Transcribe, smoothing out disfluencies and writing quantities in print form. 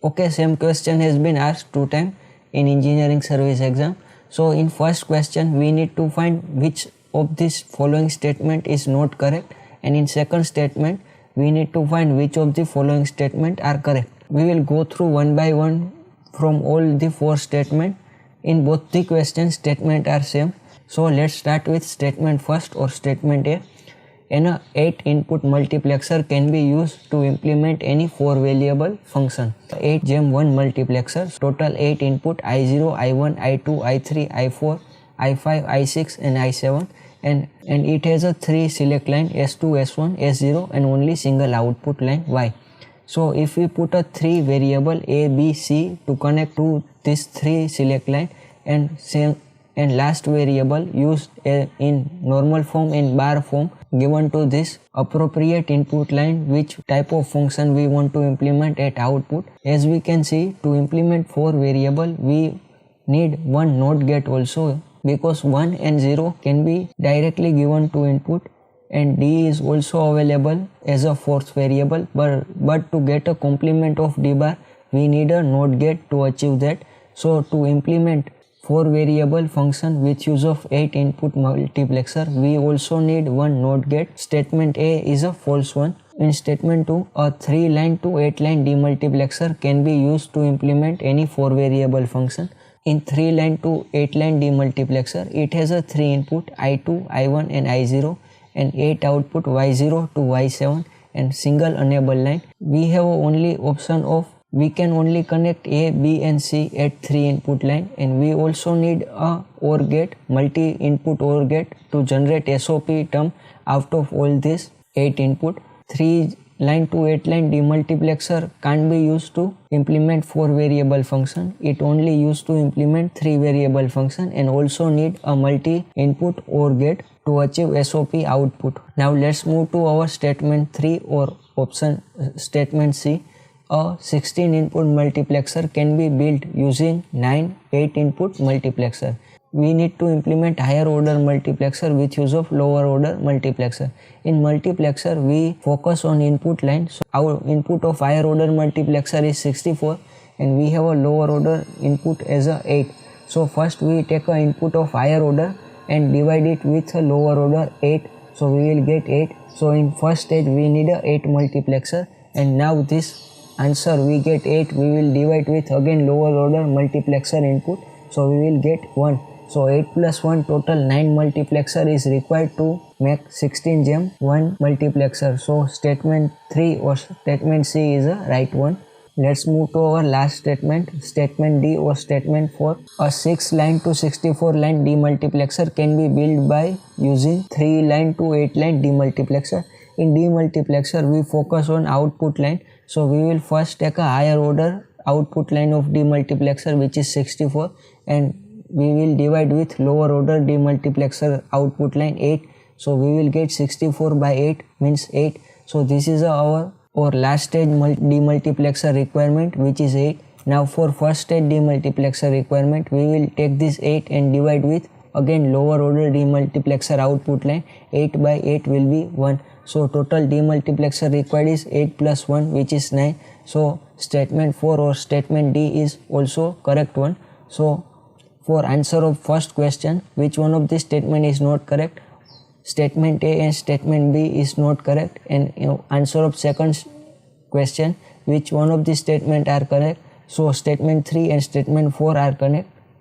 Okay, same question has been asked 2 times in engineering service exam. So in first question we need to find which of this following statement is not correct, and in second statement we need to find which of the following statement are correct. We will go through one by one from all the 4 statements. In both the questions statement are same. So let's start with statement first or statement A. An 8 input multiplexer can be used to implement any 4 variable function. 8 gem 1 multiplexer, total 8 input I0, I1, I2, I3, I4, I5, I6 and I7, and it has a 3 select line S2, S1, S0 and only single output line Y. So if we put a 3 variable A, B, C to connect to this 3 select line and last variable used in normal form in bar form given to this appropriate input line, which type of function we want to implement at output. As we can see, to implement 4 variable we need one NOT gate also, because 1 and 0 can be directly given to input, and D is also available as a 4th variable, but to get a complement of D bar we need a NOT gate to achieve that. So to implement 4 variable function with use of 8 input multiplexer, we also need one NOT gate. Statement A is a false one. In statement 2, a 3 line to 8 line demultiplexer can be used to implement any 4 variable function. In 3 line to 8 line demultiplexer, it has a 3 input I2, I1 and I0 and 8 output Y0 to Y7 and single enable line. We have only option of we can only connect A, B and C at 3 input line, and we also need a OR gate, multi-input OR gate to generate SOP term out of all this 8 input. 3 line to 8 line demultiplexer can't be used to implement 4 variable function. It only used to implement 3 variable function and also need a multi-input OR gate to achieve SOP output. Now let's move to our statement 3 or option statement C. A 16 input multiplexer can be built using 9 8 input multiplexer. We need to implement higher order multiplexer with use of lower order multiplexer. In multiplexer we focus on input line. So our input of higher order multiplexer is 64 and we have a lower order input as a 8. So first we take a input of higher order and divide it with a lower order 8. So we will get 8. So in first stage we need a 8 multiplexer, and now this answer we get 8, we will divide with again lower order multiplexer input, so we will get 1. So 8 plus 1 total 9 multiplexer is required to make 16 gem 1 multiplexer. So statement 3 or statement C is a right one. Let's move to our last statement, statement D or statement 4. A 6 line to 64 line demultiplexer can be built by using 3 line to 8 line demultiplexer. In demultiplexer we focus on output line. So we will first take a higher order output line of demultiplexer, which is 64, and we will divide with lower order demultiplexer output line 8. So we will get 64 by 8 means 8. So this is our last stage demultiplexer requirement, which is 8. Now for first stage demultiplexer requirement we will take this 8 and divide with again lower order demultiplexer output line. 8 by 8 will be 1. So total demultiplexer required is 8 plus 1, which is 9. So statement 4 or statement D is also correct one. So for answer of first question, which one of this statement is not correct? Statement A and statement B is not correct. And answer of second question, which one of these statement are correct? So statement 3 and statement 4 are correct.